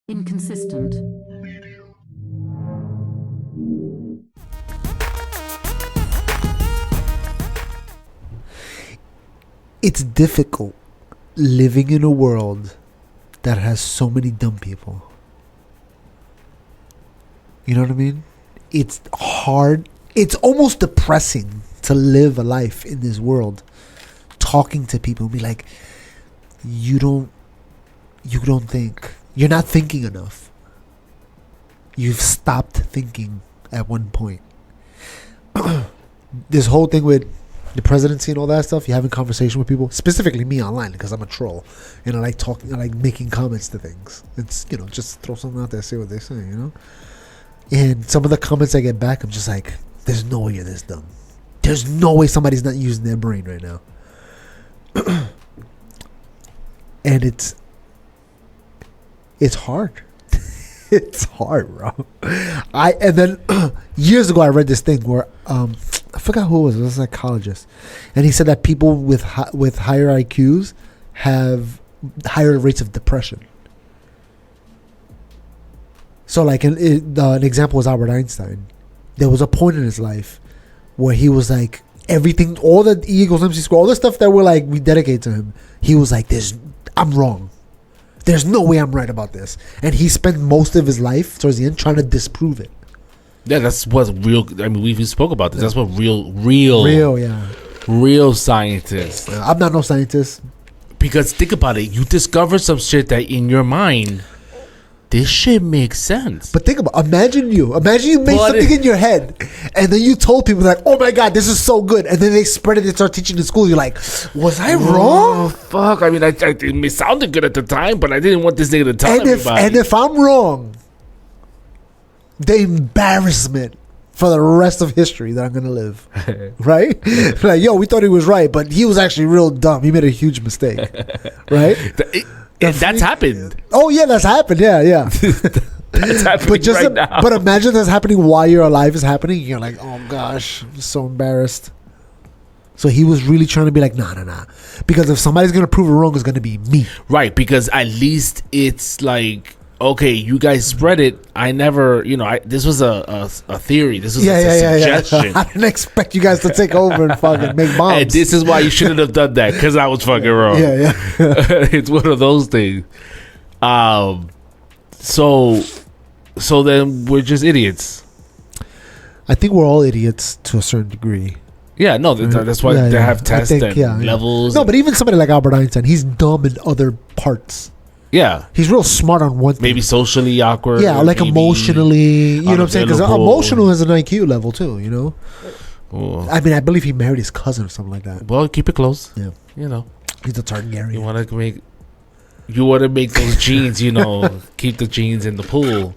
inconsistent, it's difficult living in a world that has so many dumb people. You know what I mean? It's hard. It's almost depressing to live a life in this world, talking to people and be like, you don't think. You're not thinking enough. You've stopped thinking at one point. This whole thing with the presidency and all that stuff, you're having conversation with people, specifically me online, because I'm a troll and I like talking, I like making comments to things. It's, just throw something out there, see what they say, And some of the comments I get back, I'm just like, there's no way you're this dumb. There's no way somebody's not using their brain right now. And it's hard. It's hard, bro. And then years ago I read this thing where I forgot who it was. It was a psychologist, and he said that people with higher IQs have higher rates of depression. So, like an example was Albert Einstein. There was a point in his life where he was like, everything, all the E equals MC squared, all the stuff that we dedicate to him. He was like, I'm wrong. There's no way I'm right about this. And he spent most of his life towards the end trying to disprove it. Yeah, that's what's real. I mean, we spoke about this. Yeah. That's what real scientists. I'm not no scientist. Because think about it. You discover some shit that in your mind, this shit makes sense. But think about, imagine you made something in your head, and then you told people like, oh my God, this is so good. And then they spread it and start teaching in school. You're like, was I wrong? Oh, fuck. I mean, it sounded good at the time, but I didn't want this nigga to tell everybody. And if I'm wrong, the embarrassment for the rest of history that I'm going to live. Right? Like, yo, we thought he was right, but he was actually real dumb. He made a huge mistake. Right? That's happened. Oh, yeah, that's happened. Yeah. That's happening right now. But imagine that's happening while you're alive is happening. You're like, oh, gosh, I'm so embarrassed. So he was really trying to be like, nah. Because if somebody's going to prove it wrong, it's going to be me. Right, because at least it's like, okay, you guys spread it. I never, this was a theory. This was a suggestion. I didn't expect you guys to take over and fucking make bombs. And this is why you shouldn't have done that, because I was fucking wrong. Yeah. It's one of those things. So then we're just idiots. I think we're all idiots to a certain degree. Yeah, no, that's why they have tests and levels. No, but even somebody like Albert Einstein, he's dumb in other parts. Yeah. He's real smart on one thing. Maybe socially awkward. Yeah, like emotionally. You know what I'm saying? Because emotional has an IQ level too, Ooh. I mean, I believe he married his cousin or something like that. Well, keep it close. Yeah. He's a Targaryen. You want to make those genes, keep the genes in the pool.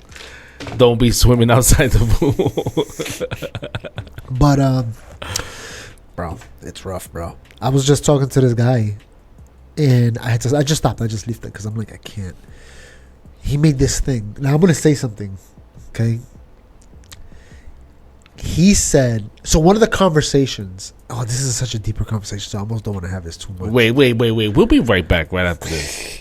Don't be swimming outside the pool. But, bro, it's rough, bro. I was just talking to this guy. And I just stopped. I just left it because I'm like, I can't. He made this thing. Now I'm going to say something. Okay. He said, so one of the conversations. Oh, this is such a deeper conversation. So I almost don't want to have this too much. Wait. We'll be right back right after this.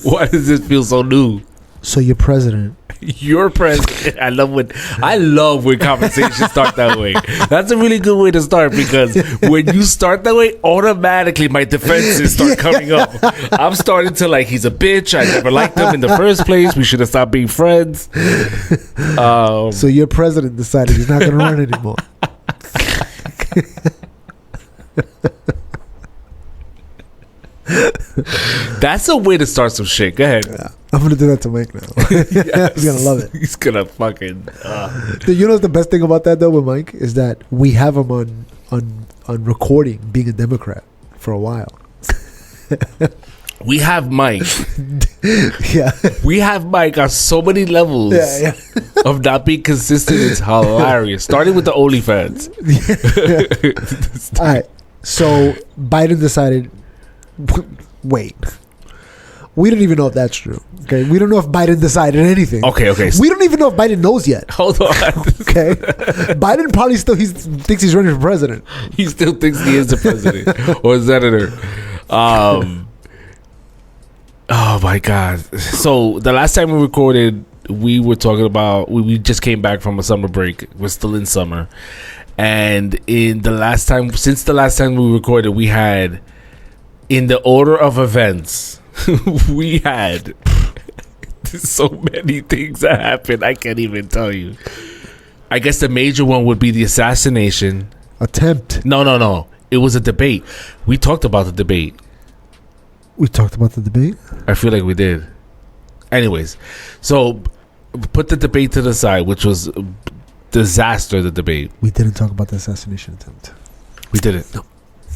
Why does this feel so new? So you're president. You're president. I love when conversations start that way. That's a really good way to start, because when you start that way, automatically my defenses start coming up. I'm starting to like, he's a bitch. I never liked him in the first place. We should have stopped being friends. So your president decided he's not going to run anymore. That's a way to start some shit. Go ahead. Yeah, I'm gonna do that to Mike now. Yes. He's gonna love it. He's gonna fucking. You know the best thing about that though with Mike is that we have him on recording being a Democrat for a while. We have Mike. Yeah. We have Mike on so many levels of not being consistent. It's hilarious. Starting with the OnlyFans. All right. So Biden decided. Wait. We don't even know if that's true. Okay, we don't know if Biden decided anything. Okay. We don't even know if Biden knows yet. Hold on. Okay, Biden probably still thinks he's running for president. He still thinks he is the president or senator. Oh my God! So the last time we recorded, we were talking about we just came back from a summer break. We're still in summer, and since the last time we recorded, we had, in the order of events, we had so many things that happened. I can't even tell you. I guess the major one would be the assassination attempt. No. It was a debate. We talked about the debate. We talked about the debate? I feel like we did. Anyways, so put the debate to the side, which was disaster, the debate. We didn't talk about the assassination attempt. We didn't?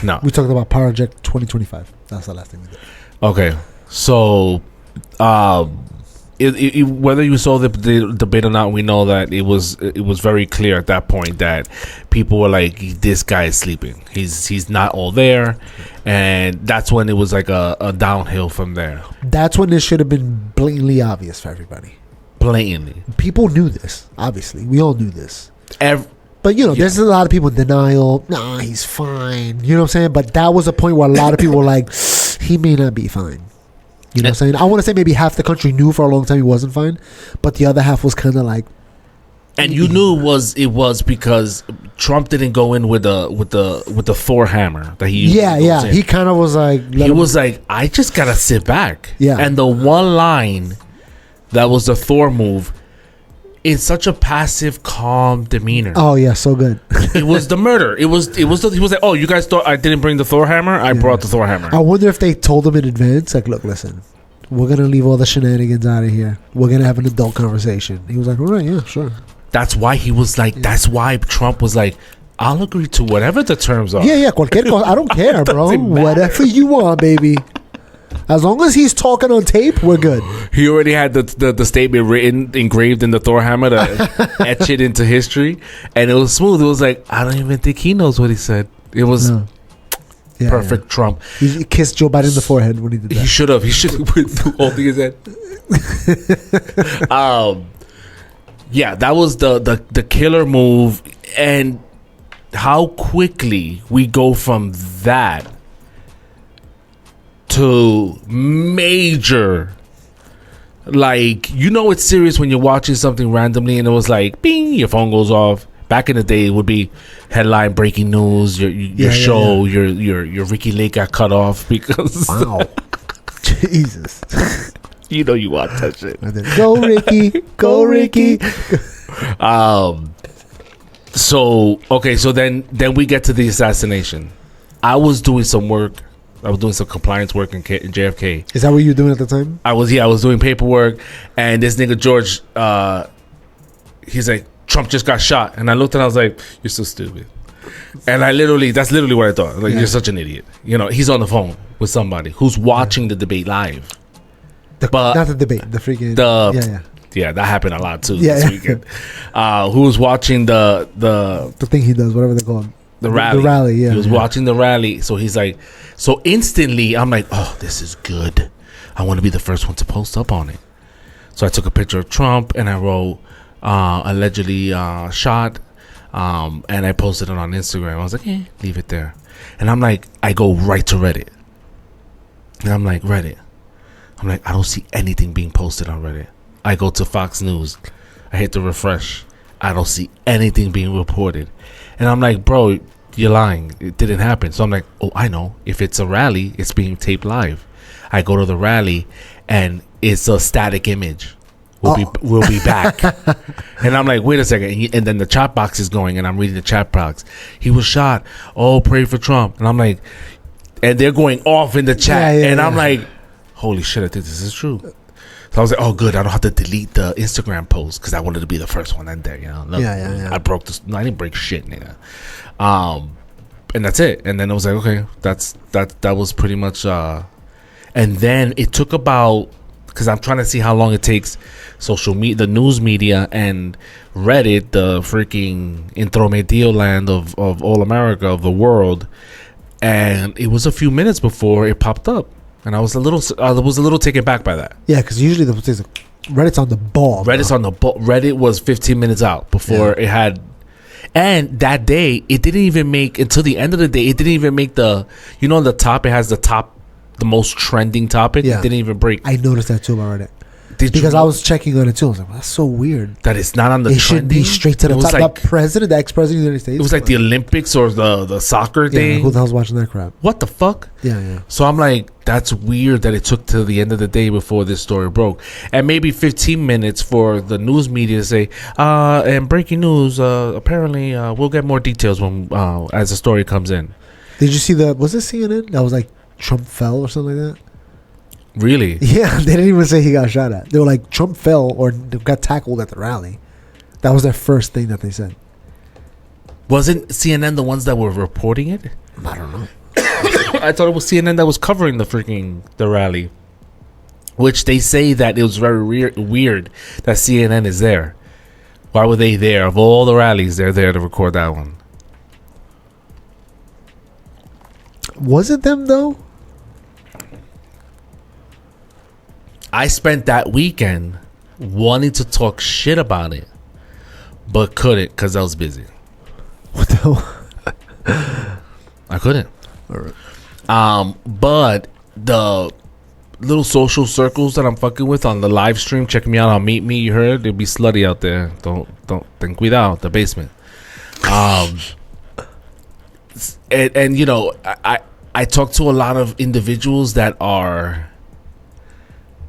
No. We talked about Project 2025. That's the last thing we did. Okay. So, whether you saw the debate or not, we know that it was very clear at that point that people were like, this guy is sleeping. He's not all there. And that's when it was like a downhill from there. That's when this should have been blatantly obvious for everybody. Blatantly. People knew this, obviously. We all knew this. But, Yeah. there's a lot of people in denial. Nah, he's fine. You know what I'm saying? But that was a point where a lot of people were like, he may not be fine. You know what I'm saying? I want to say maybe half the country knew for a long time he wasn't fine, but the other half was kind of like. And you knew it was because Trump didn't go in with the Thor hammer that he usually goes in. He kind of was like. He was like, I just gotta sit back. Yeah. And the one line that was the Thor move, in such a passive, calm demeanor. Oh yeah, so good. It was the murder. He was like, oh, you guys thought I didn't bring the Thor hammer? I brought the Thor hammer. I wonder if they told him in advance, like, look, listen, we're gonna leave all the shenanigans out of here. We're gonna have an adult conversation. He was like, all right, yeah, sure. That's why he was like. That's why Trump was like, I'll agree to whatever the terms are. Yeah, cualquier cosa. I don't care, bro. Whatever you want, baby. As long as he's talking on tape, we're good. He already had the statement engraved in the Thor hammer to etch it into history, and it was smooth. It was like, I don't even think he knows what he said. It was perfect. Trump. He kissed Joe Biden in the forehead when he did that. He should have. He should have holding his head. Yeah, that was the killer move, and how quickly we go from that to major, like, it's serious when you're watching something randomly and it was like, bing, your phone goes off. Back in the day, it would be headline breaking news. Your show, your Ricky Lake got cut off because wow, Jesus. You watch that shit. Go Ricky, go Ricky. So then we get to the assassination. I was doing some work. I was doing some compliance work in JFK. Is that what you were doing at the time? I was doing paperwork, and this nigga George, he's like, Trump just got shot, and I looked and I was like, you're so stupid. And that's literally what I thought. Like, you're such an idiot. He's on the phone with somebody who's watching the debate live. But not the debate, the freaking yeah, that happened a lot too this weekend. Who was watching the thing he does, whatever they call it. The rally. The rally, yeah. He was watching the rally. So he's like, so instantly I'm like, oh, this is good. I want to be the first one to post up on it. So I took a picture of Trump and I wrote, allegedly shot. And I posted it on Instagram. I was like, leave it there. And I'm like, I go right to Reddit. And I'm like, Reddit. I'm like, I don't see anything being posted on Reddit. I go to Fox News. I hit the refresh. I don't see anything being reported. And I'm like, bro, you're lying. It didn't happen. So I'm like, oh, I know. If it's a rally, it's being taped live. I go to the rally, and it's a static image. We'll be back. And I'm like, wait a second. And then the chat box is going, and I'm reading the chat box. He was shot. Oh, pray for Trump. And I'm like, and they're going off in the chat. I'm like, holy shit, I think this is true. So I was like, oh, good. I don't have to delete the Instagram post because I wanted to be the first one in there. Look, I broke this. No, I didn't break shit, nigga. And that's it. And then I was like, okay, that was pretty much. And then it took about, because I'm trying to see how long it takes social media, the news media, and Reddit, the freaking intrometido land of all America, of the world. And it was a few minutes before it popped up. and I was a little taken back by that. Yeah, because usually the things like Reddit's on the ball. Reddit's on the ball. Reddit was 15 minutes out before it had. And that day, it didn't even make, until the end of the day, it didn't even make the, on the top, it has the most trending topic. Yeah. It didn't even break. I noticed that too about Reddit. Because I was checking on it too. I was like, well, that's so weird. That it's not on the trending. It should be straight to the top. Like, the ex-president of the United States. It was like the Olympics or the soccer thing. Who the hell's watching that crap? What the fuck? Yeah. So I'm like, that's weird that it took till the end of the day before this story broke. And maybe 15 minutes for the news media to say, and breaking news, apparently we'll get more details when as the story comes in. Did you see was it CNN? That was like Trump fell or something like that? Really? Yeah, they didn't even say he got shot at. They were like, Trump fell or got tackled at the rally. That was their first thing that they said. Wasn't CNN the ones that were reporting it? I don't know. I thought it was CNN that was covering the rally. Which they say that it was very weird that CNN is there. Why were they there? Of all the rallies, they're there to record that one. Was it them, though? I spent that weekend wanting to talk shit about it, but couldn't because I was busy. What the hell? I couldn't. All right. But the little social circles that I'm fucking with on the live stream, check me out on Meet Me. You heard? It'll be slutty out there. Don't ten cuidado, the basement. And I talk to a lot of individuals that are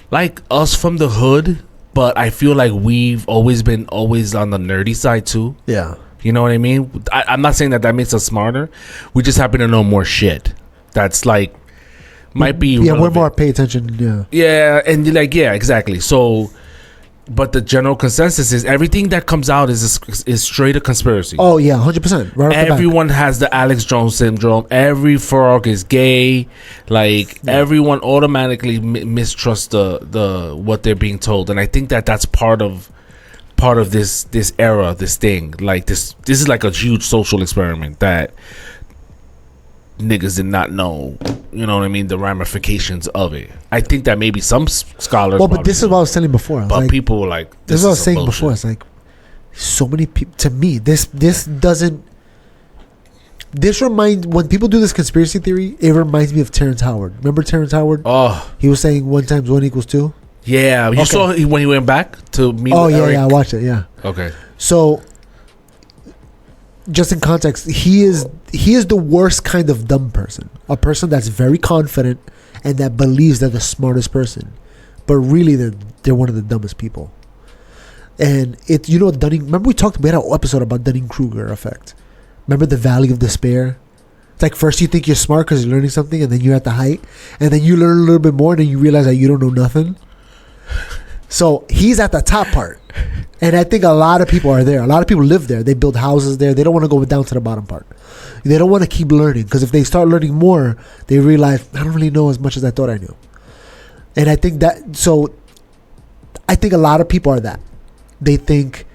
like us from the hood, but I feel like we've always been on the nerdy side too. Yeah. You know what I mean? I'm not saying that makes us smarter. We just happen to know more shit. That's like, might be. Yeah, we're more pay attention. Yeah. Yeah, and you're like, yeah, exactly. So, but the general consensus is everything that comes out is straight a conspiracy. Oh yeah, 100%. Right. Everyone has the Alex Jones syndrome. Every frog is gay. Like everyone automatically mistrusts the what they're being told, and I think that's part of this era, this thing. Like this is like a huge social experiment that niggas did not know. You know what I mean? The ramifications of it. I think that maybe some scholars. Well, but this is what I was telling before. But like, people were like, this is what I was saying before. It's like so many people. To me, this doesn't. This reminds, when people do this conspiracy theory, it reminds me of Terrence Howard. Remember Terrence Howard? Oh, he was saying 1 × 1 = 2. Yeah, you saw when he went back to meet. Oh with Eric? Yeah, I watched it. Yeah. Okay. So, just in context, he is the worst kind of dumb person. A person that's very confident and that believes they're the smartest person, but really they're one of the dumbest people. And Dunning. Remember we had an episode about Dunning-Kruger effect. Remember the Valley of Despair? It's like first you think you're smart because you're learning something, and then you're at the height, and then you learn a little bit more, and then you realize that you don't know nothing. So he's at the top part, and I think a lot of people are there. A lot of people live there. They build houses there. They don't want to go down to the bottom part. They don't want to keep learning, because if they start learning more, they realize I don't really know as much as I thought I knew. And I think a lot of people are that. They think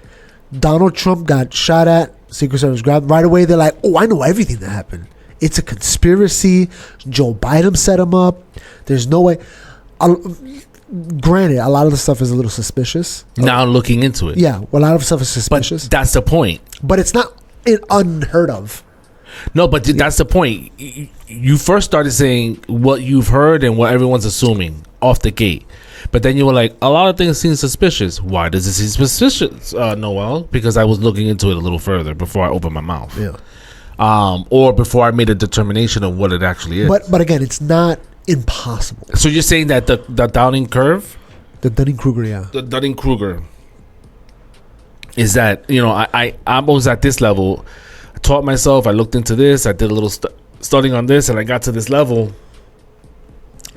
Donald Trump got shot at, Secret Service grabbed right away. They're like, oh, I know everything that happened. It's a conspiracy. Joe Biden set him up. There's no way. Granted, a lot of the stuff is a little suspicious. Now looking into it. Yeah, a lot of stuff is suspicious. But that's the point. But it's not unheard of. No, but that's the point. You first started saying what you've heard and what everyone's assuming off the gate. But then you were like, a lot of things seem suspicious. Why does it seem suspicious, Noel? Because I was looking into it a little further before I opened my mouth. Yeah. Or before I made a determination of what it actually is. But again, it's not impossible. So you're saying that the Downing curve? The Dunning-Kruger, yeah. The Dunning-Kruger is that, I was at this level. I taught myself. I looked into this. I did a little studying on this, and I got to this level.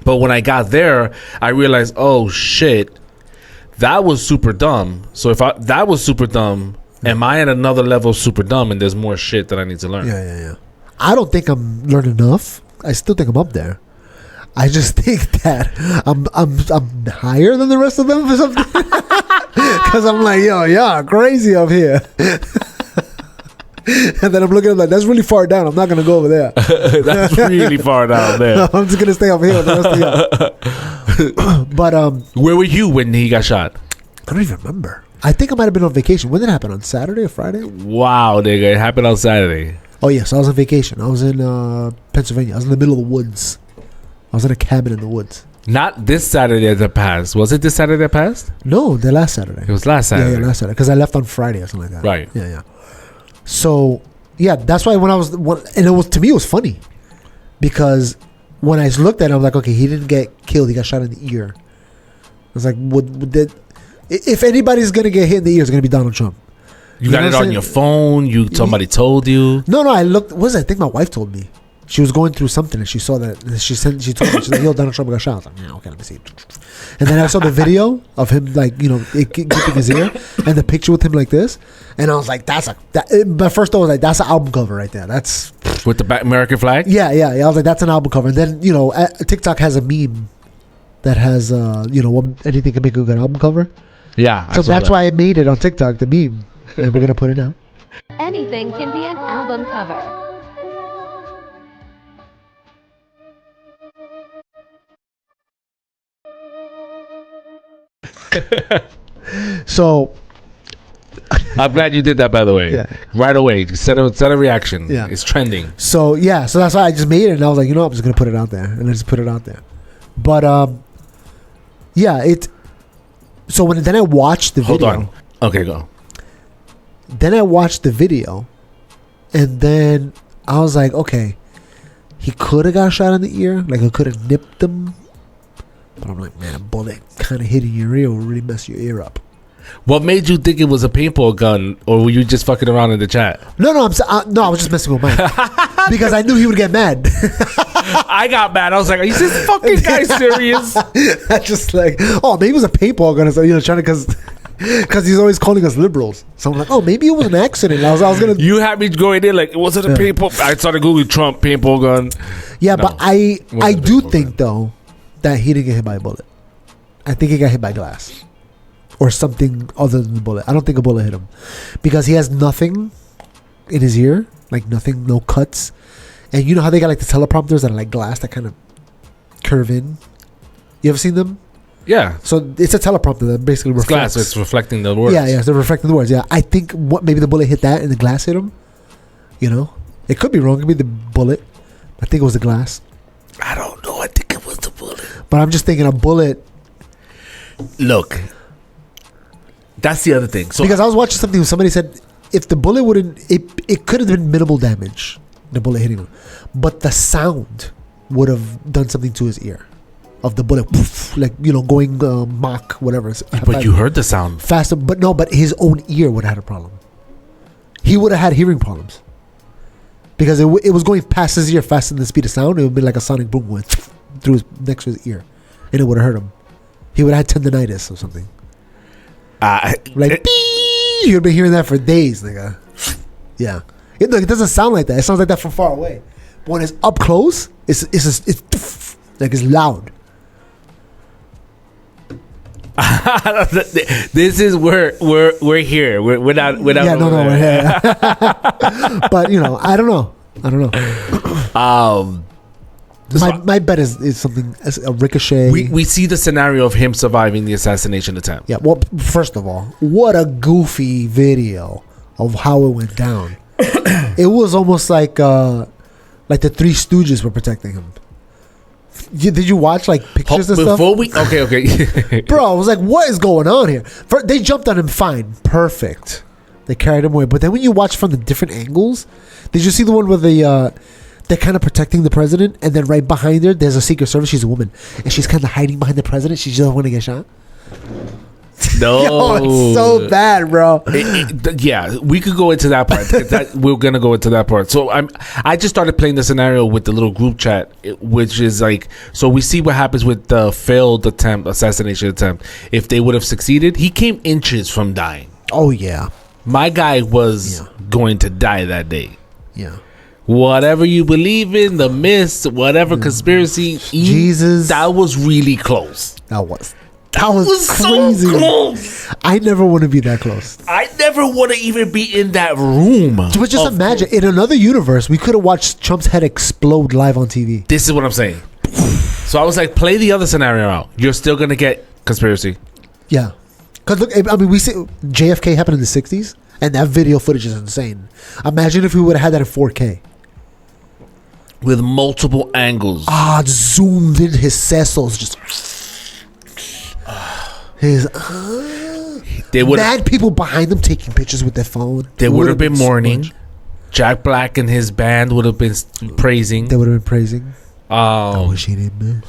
But when I got there, I realized, oh shit, that was super dumb. So if that was super dumb, am I at another level super dumb, and there's more shit that I need to learn? Yeah. I don't think I'm learning enough. I still think I'm up there. I just think that I'm higher than the rest of them or something. Because I'm like, yo, y'all crazy up here. And then I'm looking at like, that's really far down. I'm not going to go over there. That's really far down there. I'm just going to stay up here. But where were you when he got shot? I don't even remember. I think I might have been on vacation. When did it happen? On Saturday or Friday? Wow, nigga. It happened on Saturday. Oh, yes. I was on vacation. I was in Pennsylvania. I was in the middle of the woods. I was in a cabin in the woods. Not this Saturday that passed. Was it this Saturday that passed? No, the last Saturday. It was last Saturday. Yeah, last Saturday. Because I left on Friday or something like that. Right. Yeah. So, yeah, that's why and it was, to me, it was funny. Because when I looked at it, I was like, okay, he didn't get killed. He got shot in the ear. I was like, if anybody's going to get hit in the ear, it's going to be Donald Trump. You got it on your phone? Somebody told you? No, I looked. I think my wife told me. She was going through something and she saw that. And she told me, she's like, yo, Donald Trump got shot. I was like, yeah, okay, let me see. And then I saw the video of him, like, gripping his ear and the picture with him like this. And I was like, my first thought was like, that's an album cover right there. That's. With the American flag? Yeah. I was like, that's an album cover. And then, TikTok has a meme that has, anything can make a good album cover. Yeah. So that's why I made it on TikTok, the meme. And we're going to put it out. Anything can be an album cover. So I'm glad you did that, by the way. Yeah. Right away. Set a reaction. Yeah. It's trending. So that's why I just made it, and I was like, I'm just gonna put it out there, and I just put it out there. But so then I watched the video. Hold on. Okay, go. Then I watched the video, and then I was like, okay, he could have got shot in the ear, like I could have nipped him. But I'm like, man, a bullet kind of hitting your ear will really mess your ear up. What made you think it was a paintball gun, or were you just fucking around in the chat? No, I was just messing with Mike because I knew he would get mad. I got mad. I was like, is this fucking guy serious? I just like, maybe it was a paintball gun, so trying to because he's always calling us liberals. So I'm like, maybe it was an accident. I was gonna. You had me going in like, was it a paintball? I started googling Trump paintball gun. Yeah, no, but I do think though that he didn't get hit by a bullet. I think he got hit by glass or something other than the bullet. I don't think a bullet hit him because he has nothing in his ear, like nothing, no cuts. And you know how they got like the teleprompters that are like glass that kind of curve in. You ever seen them? Yeah. So it's a teleprompter that basically reflects. Glass. So it's reflecting the words. Yeah. So reflecting the words. Yeah. I think maybe the bullet hit that and the glass hit him. It could be wrong. It could be the bullet. I think it was the glass. I don't know. I think it was the bullet. But I'm just thinking a bullet. Look, that's the other thing. So because I was watching something where somebody said if the bullet it could have been minimal damage, the bullet hitting him, but the sound would have done something to his ear of the bullet, like going Mach whatever. But you heard the sound faster, but his own ear would have had a problem. He would have had hearing problems because it was going past his ear faster than the speed of sound. It would be like a sonic boom went through next to his ear, and it would have hurt him. He would have had tendonitis or something. You've been hearing that for days, nigga. Yeah, it doesn't sound like that. It sounds like that from far away. But when it's up close, it's like it's loud. This is we're here. We're not. Yeah, no, we're here. But I don't know. My bet is something as a ricochet. We see the scenario of him surviving the assassination attempt. Yeah. Well, first of all, what a goofy video of how it went down. It was almost like the Three Stooges were protecting him. Did you watch pictures and stuff? Okay. Bro, I was like, what is going on here? They jumped on him fine, perfect. They carried him away. But then when you watch from the different angles, did you see the one where they're kind of protecting the president, and then right behind her, there's a Secret Service. She's a woman, and she's kind of hiding behind the president. She doesn't want to get shot. No, it's so bad, bro. Yeah, we could go into that part. We're gonna go into that part. So I just started playing the scenario with the little group chat, which is so we see what happens with the failed assassination attempt. If they would have succeeded, he came inches from dying. Oh yeah, my guy was going to die that day. Yeah. Whatever you believe in, the myths, whatever conspiracy, Jesus, that was really close. That was That was crazy. so close. I never want to be that close. I never want to even be in that room. But just imagine, in another universe, we could have watched Trump's head explode live on TV. This is what I'm saying. So I was like, play the other scenario out. You're still gonna get conspiracy. Yeah. Because look, I mean, we see JFK happened in the 60s, and that video footage is insane. Imagine if we would have had that in 4K. With multiple angles. Zoomed in his sesos, just his They would mad people behind them taking pictures with their phone. There would have been so mourning. much. Jack Black and his band would have been praising. They would have been praising. I wish he didn't miss.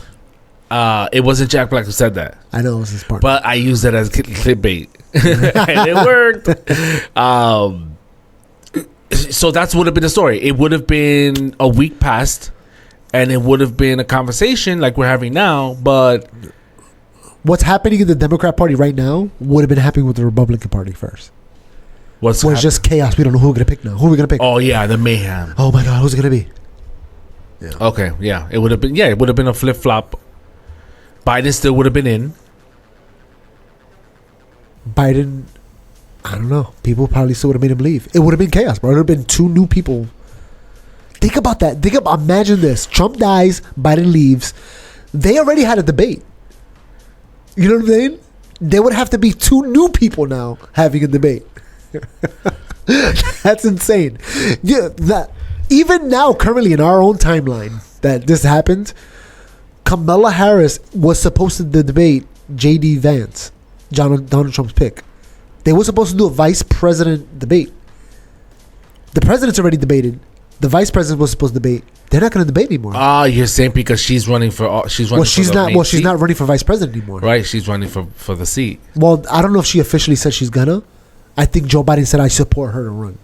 It wasn't Jack Black who said that, I know it was his part. but I used it as clickbait, and it worked. So that's would have been the story. It would have been a week past, and it would have been a conversation like we're having now. But what's happening in the Democrat Party right now would have been happening with the Republican Party first. Where it's just chaos. We don't know who we're gonna pick now. Who are we gonna pick? Oh yeah, the mayhem. Oh my God, who's it gonna be? Yeah. Okay, yeah, it would have been. Yeah, it would have been a flip flop. Biden still would have been in. Biden, I don't know. People probably still would have made him leave. It would have been chaos, bro. It would have been two new people. Think about that. Imagine this. Trump dies, Biden leaves. They already had a debate. You know what I'm saying? There would have to be two new people now having a debate. That's insane. Yeah, even now, currently in our own timeline that this happened, Kamala Harris was supposed to debate J.D. Vance, Donald Trump's pick. They were supposed to do a vice president debate. The president's already debated. The vice president was supposed to debate. They're not going to debate anymore. You're saying because she's running for she's running. She's not running for vice president anymore. Right, she's running for the seat. Well, I don't know if she officially said she's gonna. I think Joe Biden said I support her to run.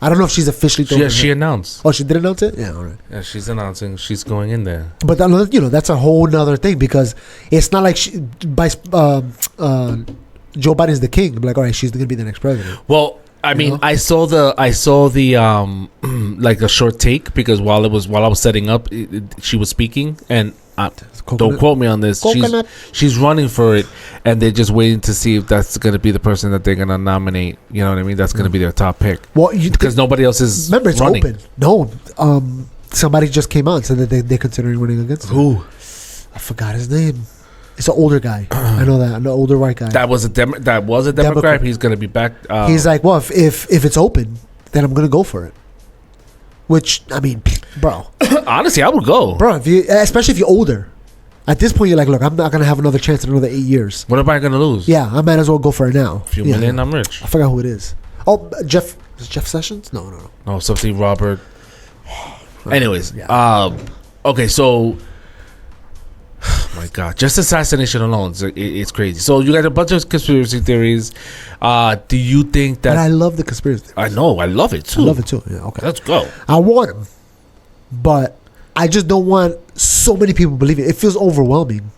I don't know if she's officially. She announced. Oh, she did announce it. Yeah, all right. Yeah, she's announcing she's going in there. But that's a whole nother thing because it's not like Joe Biden's the king. Be like, all right, she's gonna be the next president. Well, I mean, I saw the like a short take because while I was setting up, she was speaking, and don't quote me on this. She's running for it, and they're just waiting to see if that's going to be the person that they're going to nominate. You know what I mean? That's going to be their top pick. Well, because nobody else is. Remember, it's running. open. No, somebody just came out and said that they're considering running against him. Who? I forgot his name. It's an older guy. I know that. An older white guy. That was a Democrat. He's going to be back. He's like, well, if it's open, then I'm going to go for it. Which, I mean, bro. Honestly, I would go. Bro, especially if you're older. At this point, you're like, look, I'm not going to have another chance in another 8 years. What am I going to lose? Yeah, I might as well go for it now. A few million, I'm rich. I forgot who it is. Oh, Jeff Sessions? No. No, something Robert. Anyways, okay, so... Oh my God, just assassination alone, it's crazy. So you got a bunch of conspiracy theories. Do you think that... But I love the conspiracy theories. I know, I love it too. Yeah, okay. Let's go. I want them, but I just don't want so many people believing it. It feels overwhelming.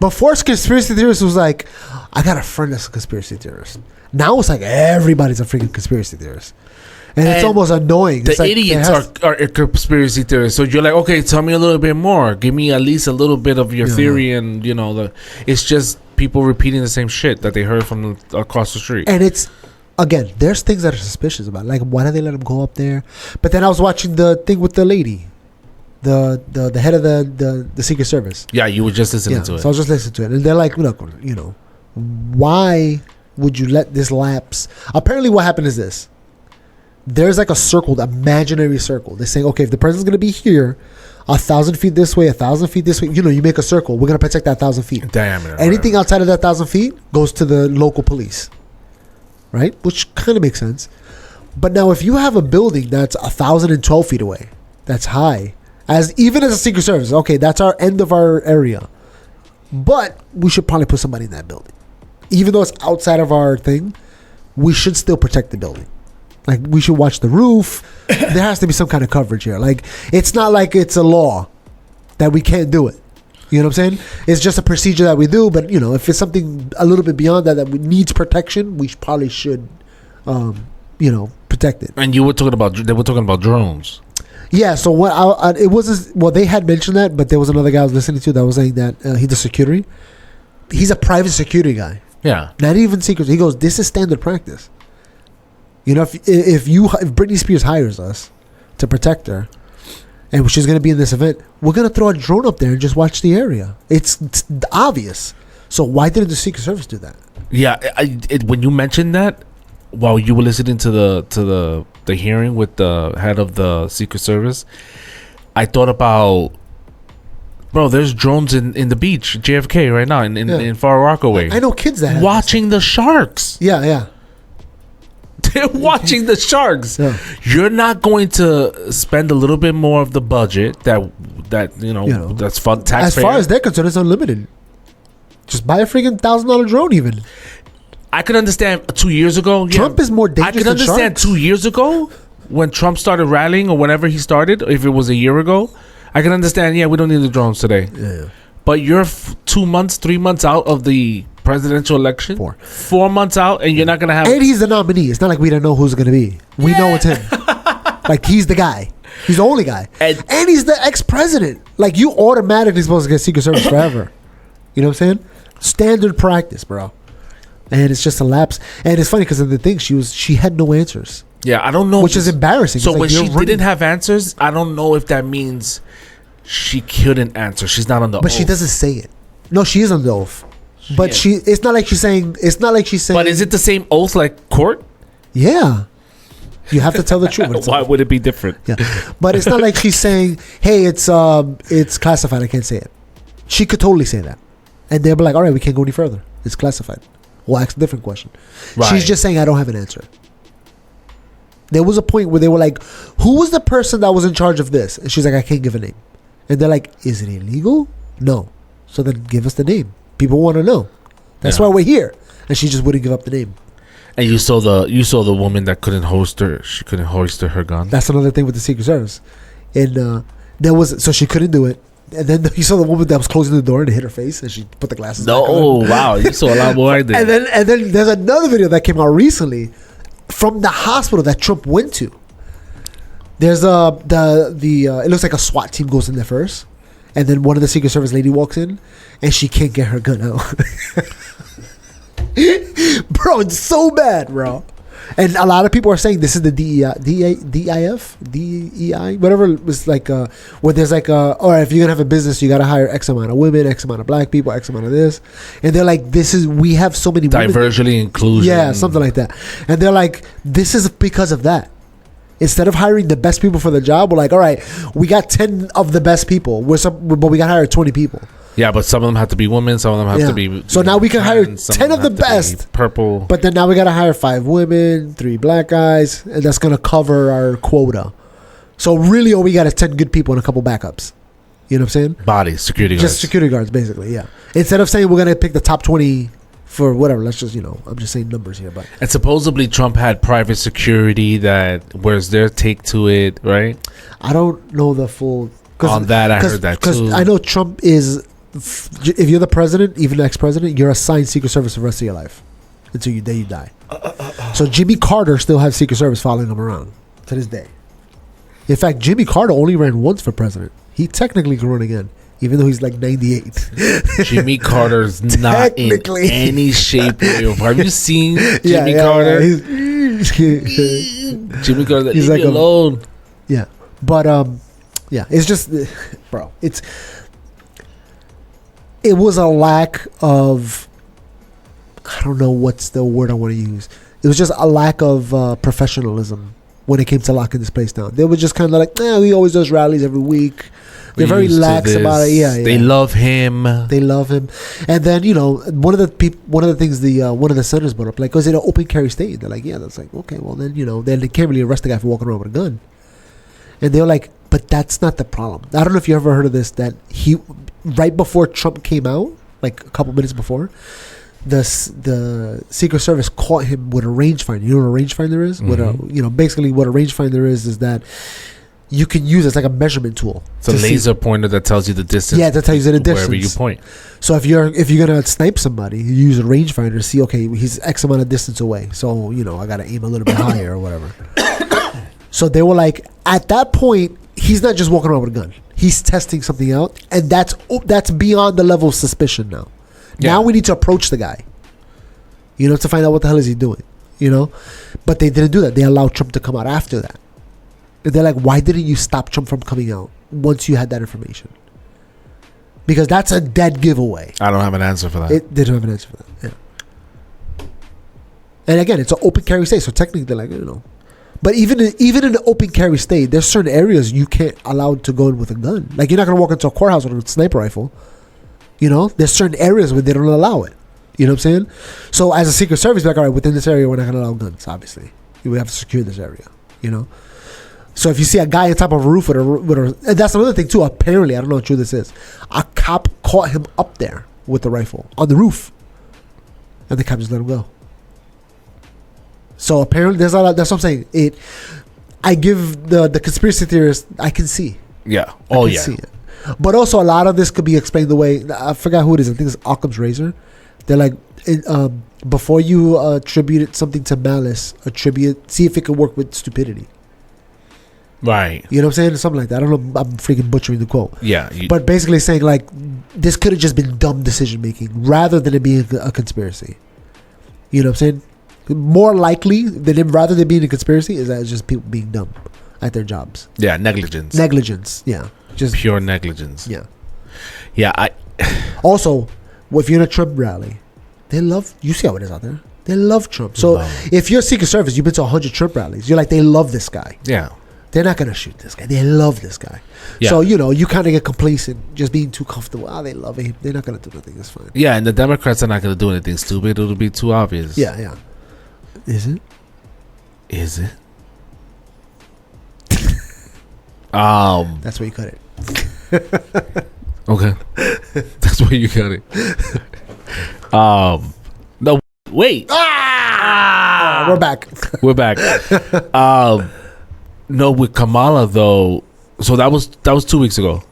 Before conspiracy theorists was like, I got a friend that's a conspiracy theorist. Now it's like everybody's a freaking conspiracy theorist. And it's almost annoying. The idiots are conspiracy theorists. So you're like, okay, tell me a little bit more. Give me at least a little bit of your theory. And, it's just people repeating the same shit that they heard from across the street. And it's, again, there's things that are suspicious about it. Like, why do they let him go up there? But then I was watching the thing with the lady. The head of the Secret Service. Yeah, you were just listening to it. So I was just listening to it. And they're like, look, why would you let this lapse? Apparently what happened is this. There's like a circle, the imaginary circle. They're saying, okay, if the president's going to be here, 1,000 feet this way, 1,000 feet this way, you make a circle. We're going to protect that 1,000 feet. Diameter. Anything outside of that 1,000 feet goes to the local police. Right? Which kind of makes sense. But now if you have a building that's 1,012 feet away, that's high, even as a Secret Service, okay, that's our end of our area. But we should probably put somebody in that building. Even though it's outside of our thing, we should still protect the building. Like, we should watch the roof. There has to be some kind of coverage here. Like, it's not like it's a law that we can't do it. You know what I'm saying? It's just a procedure that we do. But, if it's something a little bit beyond that needs protection, we probably should, protect it. And they were talking about drones. Yeah, so it wasn't... Well, they had mentioned that, but there was another guy I was listening to that was saying that he does security. he's a private security guy. Yeah. Not even secret. He goes, this is standard practice. You know, if Britney Spears hires us to protect her, and she's going to be in this event, we're going to throw a drone up there and just watch the area. It's obvious. So why didn't the Secret Service do that? Yeah, when you mentioned that, while you were listening to the hearing with the head of the Secret Service, I thought about, bro, there's drones in the beach, JFK right now, in Far Rockaway. I know kids that have watching the sharks. Yeah. They're watching the sharks. Yeah. You're not going to spend a little bit more of the budget that you know that's fun. As far as they're concerned, it's unlimited. Just buy a freaking $1,000 drone, even. I could understand 2 years ago. Trump is more dangerous. I could understand 2 years ago when Trump started rallying, or whenever he started. If it was a year ago, I can understand. Yeah, we don't need the drones today. Yeah. But you're 2 months, 3 months out of the presidential election. 4 months out, and you're not gonna have. And he's the nominee. It's not like we don't know who's gonna be. We know it's him. Like, he's the guy. He's the only guy. And he's the ex-president. Like, you automatically supposed to get Secret Service forever. You know what I'm saying? Standard practice, bro. And it's just a lapse. And it's funny because of the thing, she had no answers. Yeah, I don't know. Which is embarrassing. So when she didn't have answers, I don't know if that means she couldn't answer. She's not on the oath. But she doesn't say it. No, she is on the oath. But it's not like she's saying. But is it the same oath like court? Yeah. You have to tell the truth. Why would it be different? Yeah. But it's not like she's saying, hey, it's classified. I can't say it. She could totally say that. And they'll be like, all right, we can't go any further. It's classified. We'll ask a different question. Right. She's just saying, I don't have an answer. There was a point where they were like, who was the person that was in charge of this? And she's like, I can't give a name. And they're like, is it illegal? No. So then give us the name. People want to know. That's why we're here. And she just wouldn't give up the name. And you saw the woman that couldn't holster. She couldn't holster her gun. That's another thing with the Secret Service. And so she couldn't do it. And then you saw the woman that was closing the door and it hit her face, and she put the glasses back on. Oh, wow. You saw a lot more I did. And then there's another video that came out recently from the hospital that Trump went to. There's it looks like a SWAT team goes in there first, and then one of the Secret Service lady walks in, and she can't get her gun out. Bro, it's so bad, bro. And a lot of people are saying this is the DEI, whatever it was, like, where there's like, all right, if you're going to have a business, you got to hire X amount of women, X amount of black people, X amount of this. And they're like, we have so many diversity, inclusion. Yeah, something like that. And they're like, this is because of that. Instead of hiring the best people for the job, we're like, all right, we got 10 of the best people, but we got to hire 20 people. Yeah, but some of them have to be women. Some of them have to be. So now we can hire 10 of the best. Purple. But then now we got to hire 5 women, 3 black guys, and that's going to cover our quota. So really, all we got is 10 good people and a couple backups. You know what I'm saying? Bodies, security guards. Just security guards, basically, yeah. Instead of saying we're going to pick the top 20 for whatever, let's just, I'm just saying numbers here. But and supposedly Trump had private security where's their take to it, right? I don't know the full. On that, I heard that too. Because I know Trump is. If you're the president, even the ex-president, you're assigned Secret Service for the rest of your life until you die. So Jimmy Carter still has Secret Service following him around to this day. In fact, Jimmy Carter only ran once for president. He technically can run again, even though he's like 98. Jimmy Carter's not in any shape. Have you seen Jimmy Carter? Jimmy Carter, he's like alone. Yeah, but it's just, bro, it was a lack of, I don't know what's the word I want to use. It was just a lack of professionalism when it came to locking this place down. They were just kind of like, he always does rallies every week. They're very lax about it. Yeah. They love him. And then, one of the things one of the senators brought up, like, was it an open carry state? They're like, yeah. That's like, okay, well then, then they can't really arrest the guy for walking around with a gun. And they were like, but that's not the problem. I don't know if you ever heard of this, that right before Trump came out, like a couple minutes before, the Secret Service caught him with a rangefinder. You know what a rangefinder is? Mm-hmm. Basically what a rangefinder is that you can use it as like a measurement tool. It's a laser pointer that tells you the distance. Yeah, that tells you the distance wherever you point. So if you're gonna snipe somebody, you use a rangefinder to see, okay, he's X amount of distance away. So I gotta aim a little bit higher or whatever. So they were like, at that point, he's not just walking around with a gun. He's testing something out, and that's beyond the level of suspicion now. Now we need to approach the guy, to find out what the hell is he doing, But they didn't do that. They allowed Trump to come out after that. And they're like, why didn't you stop Trump from coming out once you had that information? Because that's a dead giveaway. I don't have an answer for that. They don't have an answer for that. Yeah. And again, it's an open carry state, so technically they're like, But even in an open carry state, there's certain areas you can't allow to go in with a gun. Like, you're not going to walk into a courthouse with a sniper rifle. There's certain areas where they don't allow it. You know what I'm saying? So as a Secret Service, like, all right, within this area, we're not going to allow guns, obviously. We have to secure this area, So if you see a guy on top of a roof with a and that's another thing too. Apparently, I don't know how true this is. A cop caught him up there with the rifle on the roof, and the cop just let him go. So apparently, there's a lot. That's what I'm saying. I give the conspiracy theorists. I can see. Yeah. I can see it. But also, a lot of this could be explained the way I forgot who it is. I think it's Occam's razor. They're like, before you attribute something to malice, see if it can work with stupidity. Right. You know what I'm saying? Something like that. I don't know. I'm freaking butchering the quote. Yeah. But basically saying, like, this could have just been dumb decision making rather than it being a conspiracy. You know what I'm saying? More likely rather than being a conspiracy is that it's just people being dumb at their jobs. Yeah. Negligence. Yeah. Just pure negligence. Yeah. Yeah. Also, if you're in a Trump rally, you see how it is out there. They love Trump. So if you're a Secret Service, you've been to 100 Trump rallies. You're like, they love this guy. Yeah. They're not going to shoot this guy. They love this guy. Yeah. So, you kind of get complacent just being too comfortable. They love him. They're not going to do nothing. It's fine. Yeah, and the Democrats are not going to do anything stupid. It'll be too obvious. Yeah. Is it? That's where you cut it. Okay. That's where you cut it. No, wait. We're back. We're back. No, with Kamala though. So that was 2 weeks ago.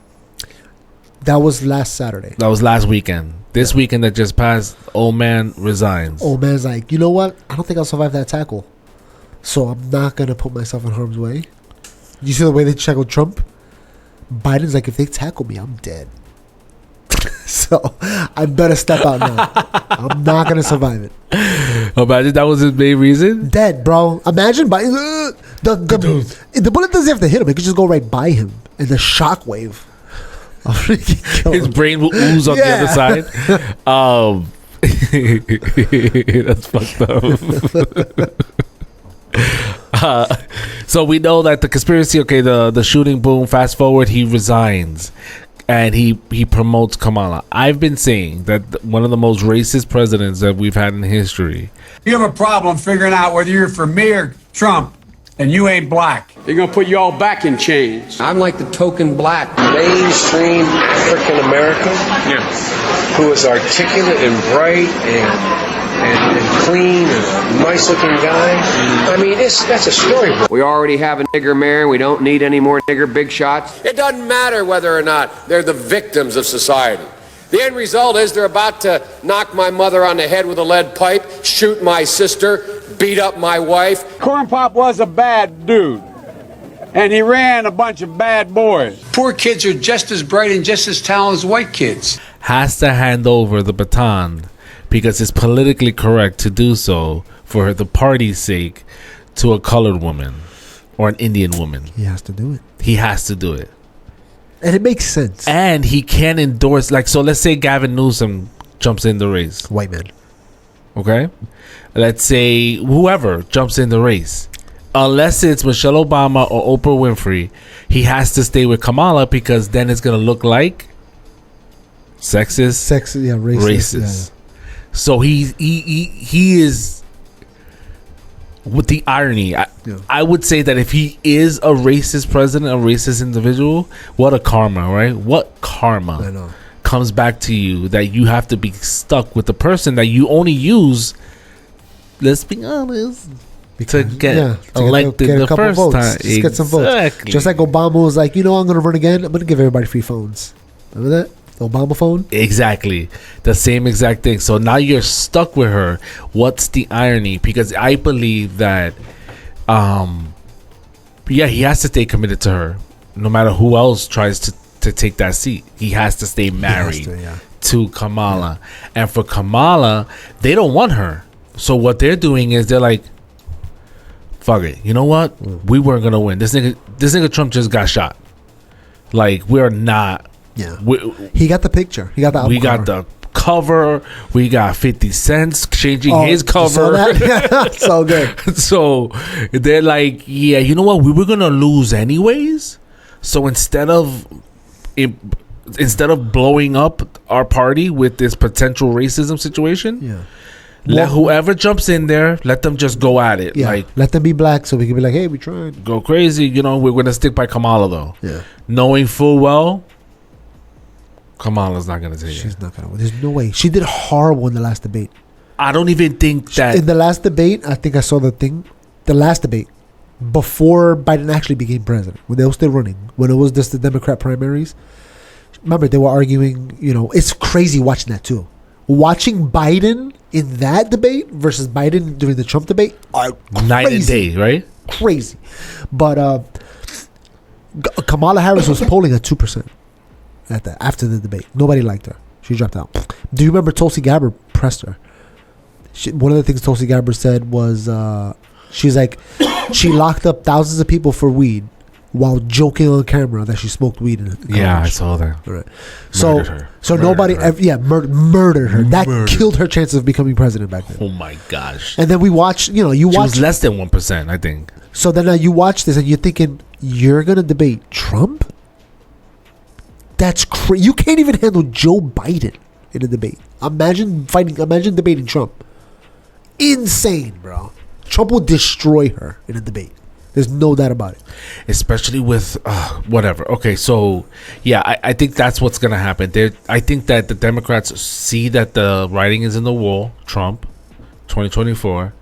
That was last Saturday. That was last weekend. This weekend that just passed, old man resigns. Old man's like, you know what? I don't think I'll survive that tackle. So I'm not going to put myself in harm's way. You see the way they tackled Trump? Biden's like, if they tackle me, I'm dead. So I better step out now. I'm not going to survive it. Imagine that was his main reason. Dead, bro. Imagine Biden. The bullet doesn't have to hit him. It could just go right by him. And the shockwave. His brain will ooze on the other side. That's fucked up. So we know that the conspiracy, the shooting, boom, fast forward, he resigns. And he promotes Kamala. I've been saying that one of the most racist presidents that we've had in history. You have a problem figuring out whether you're for me or Trump, and you ain't black. They're going to put you all back in chains. I'm like the token black mainstream African American who is articulate and bright and clean and nice looking guy. I mean, that's a storybook. We already have a nigger mayor. We don't need any more nigger big shots. It doesn't matter whether or not they're the victims of society. The end result is they're about to knock my mother on the head with a lead pipe, shoot my sister, beat up my wife. Corn Pop was a bad dude, and he ran a bunch of bad boys. Poor kids are just as bright and just as talented as white kids. Has to hand over the baton because it's politically correct to do so for the party's sake to a colored woman or an Indian woman. He has to do it. He has to do it. And it makes sense. And he can't endorse, so let's say Gavin Newsom jumps in the race. White man. Okay? Let's say whoever jumps in the race. Unless it's Michelle Obama or Oprah Winfrey, he has to stay with Kamala because then it's going to look like sexist. Racist. Yeah. So he is, with the irony, I would say that if he is a racist president, a racist individual, what a karma, right? What karma comes back to you that you have to be stuck with the person that you only use, let's be honest, to get elected the first votes. time. Just get some votes. Just like Obama was like, I'm going to run again. I'm going to give everybody free phones. Remember that? Obama phone? Exactly. The same exact thing. So now you're stuck with her. What's the irony? Because I believe that he has to stay committed to her. No matter who else tries to take that seat. He has to stay married to Kamala. And for Kamala, they don't want her. So what they're doing is they're like, fuck it. You know what? We weren't going to win. This nigga Trump just got shot. Like, we're not. Yeah. He got the picture. He got the album We got the cover. We got 50 Cent changing his cover. So good. So they're like, yeah, you know what? We were going to lose anyways. So instead of blowing up our party with this potential racism situation, Yeah. let whoever jumps in there, let them just go at it. Yeah. Like, Let them be black so we can be like, hey, we tried. go crazy. You know, we're going to stick by Kamala, though. Yeah. Knowing full well, Kamala's not going to take it. She's not going to win. There's no way. She did horrible in the last debate. I don't even think that. In the last debate, I think I saw the thing. The last debate, before Biden actually became president, when they were still running, when it was just the Democrat primaries, remember, they were arguing, you know, it's crazy watching that too. Watching Biden in that debate versus Biden during the Trump debate are crazy. Night and day, right? Crazy. But Kamala Harris was polling at 2% after the debate. Nobody liked her. She dropped out. Do you remember Tulsi Gabbard pressed her? One of the things Tulsi Gabbard said was, she's like, she locked up thousands of people for weed while joking on camera that she smoked weed in Yeah, I saw that. Right. So Murdered nobody, her. murdered her. That killed her chances of becoming president back then. Oh my gosh. And then we watched, you She watch. was less than 1%, I think. So then you watch this and you're thinking, you're going to debate Trump? That's crazy. You can't even handle Joe Biden in a debate. Imagine debating Trump. Insane, bro. Trump will destroy her in a debate. There's no doubt about it. Especially with whatever. Okay, so yeah, I think that's what's gonna happen. I think that the Democrats see that the writing is in the wall, Trump, 2024,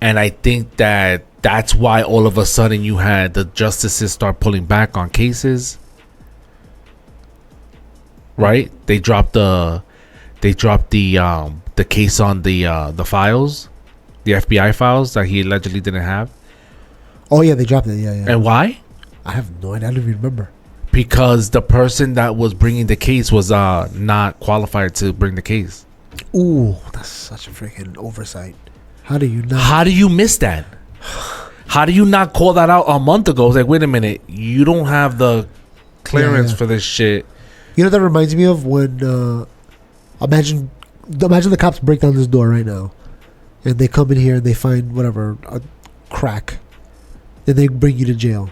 and I think that that's why all of a sudden you had the justices start pulling back on cases. Right? They dropped the case on the files, the FBI files that he allegedly didn't have. Oh yeah, they dropped it. Yeah. And why? I have no idea. I don't even remember. Because the person that was bringing the case was not qualified to bring the case. Ooh, that's such a freaking oversight. How do you not? How do you miss that? How do you not call that out a month ago? It's like, wait a minute, you don't have the clearance for this shit. You know, that reminds me of when imagine the cops break down this door right now, and they come in here and they find whatever, a crack. Then they bring you to jail.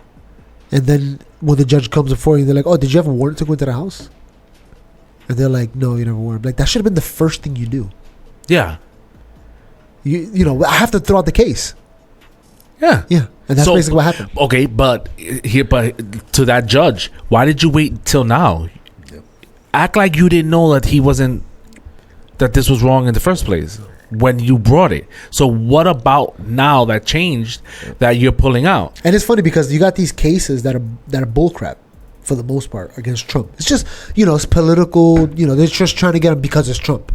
And then when the judge comes before you, they're like, oh, did you have a warrant to go into the house? And they're like, no, you never warrant. Like, that should have been the first thing you do. Yeah. You know, I have to throw out the case. Yeah. Yeah. And that's basically what happened. Okay, but to that judge, why did you wait till now? Yep. Act like you didn't know that this was wrong in the first place when you brought it. So what about now that changed that you're pulling out? And it's funny because you got these cases that are bullcrap for the most part against Trump. It's just, it's political, they're just trying to get him because it's Trump.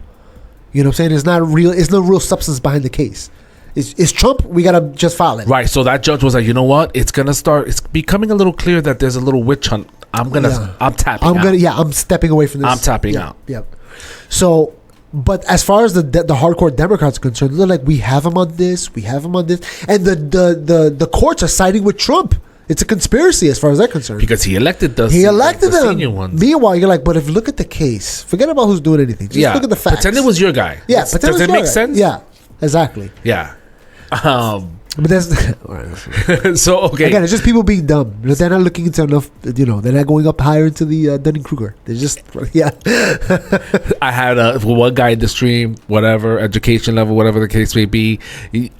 You know what I'm saying? It's not real. It's no real substance behind the case. It's Trump. We got to just file it. Right. So that judge was like, you know what? It's becoming a little clear that there's a little witch hunt. I'm tapping out. I'm stepping away from this. I'm tapping out. Yep. So, but as far as the hardcore Democrats are concerned, they're like, we have him on this, we have him on this, and the courts are siding with Trump. It's a conspiracy as far as they're concerned because he elected the them. Senior ones. Meanwhile, you're like, but if you look at the case, forget about who's doing anything. Just look at the facts. Pretend it was your guy. Yeah, does it make sense? Yeah, exactly. Yeah. But that's so okay. Again, it's just people being dumb. They're not looking into enough. They're not going up higher into the Dunning-Kruger. They're just I had one guy in the stream, whatever education level, whatever the case may be,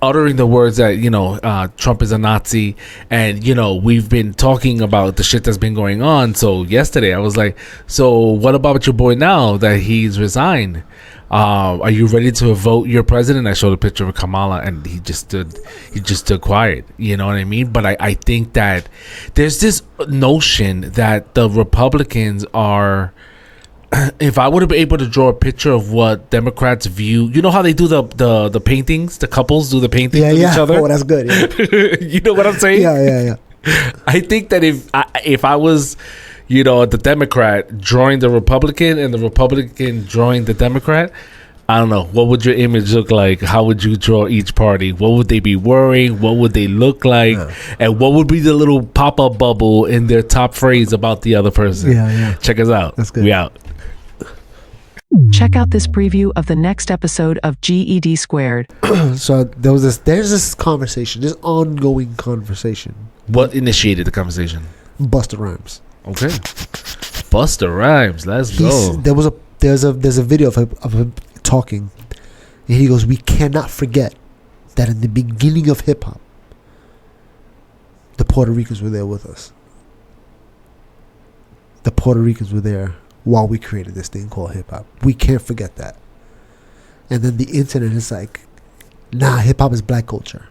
uttering the words that Trump is a Nazi, and we've been talking about the shit that's been going on. So yesterday I was like, so what about your boy now that he's resigned? Are you ready to vote your president? I showed a picture of Kamala, and he just stood quiet. You know what I mean? But I think that there's this notion that the Republicans are. If I would have been able to draw a picture of what Democrats view, you know how they do the paintings, the couples do the paintings of each other. Oh, that's good. Yeah. You know what I'm saying? Yeah. I think that if I was, the Democrat joined the Republican and the Republican joined the Democrat, I don't know, what would your image look like? How would you draw each party? What would they be wearing? What would they look like? And what would be the little pop-up bubble in their top phrase about the other person? Yeah. Check us out. That's good. We out. Check out this preview of the next episode of GED Squared. So there's this conversation, this ongoing conversation. What initiated the conversation? Busta Rhymes. Okay. Busta Rhymes. Let's go. There's a video of him talking, and he goes, "We cannot forget that in the beginning of hip hop, the Puerto Ricans were there with us. The Puerto Ricans were there while we created this thing called hip hop. We can't forget that." And then the internet is like, "Nah, hip hop is black culture.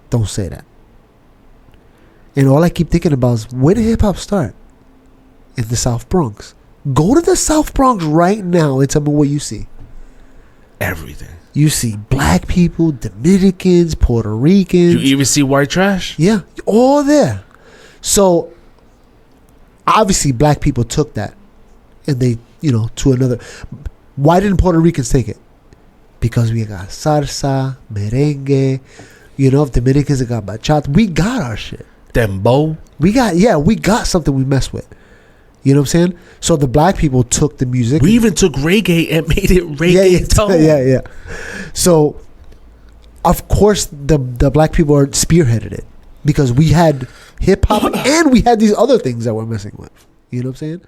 Don't say that." And all I keep thinking about is, where did hip hop start? In the South Bronx. Go to the South Bronx right now and tell me what you see. Everything. You see black people, Dominicans, Puerto Ricans. You even see white trash? Yeah, all there. So obviously black people took that and they, to another. Why didn't Puerto Ricans take it? Because we got salsa, merengue, if Dominicans got bachata. We got our shit. Dembow. We got something we mess with. You know what I'm saying? So the black people took the music. We even took reggae and made it reggaeton. Yeah. So, of course, the black people spearheaded it because we had hip hop and we had these other things that we're messing with. You know what I'm saying?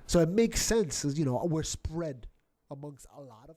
So it makes sense. We're spread amongst a lot of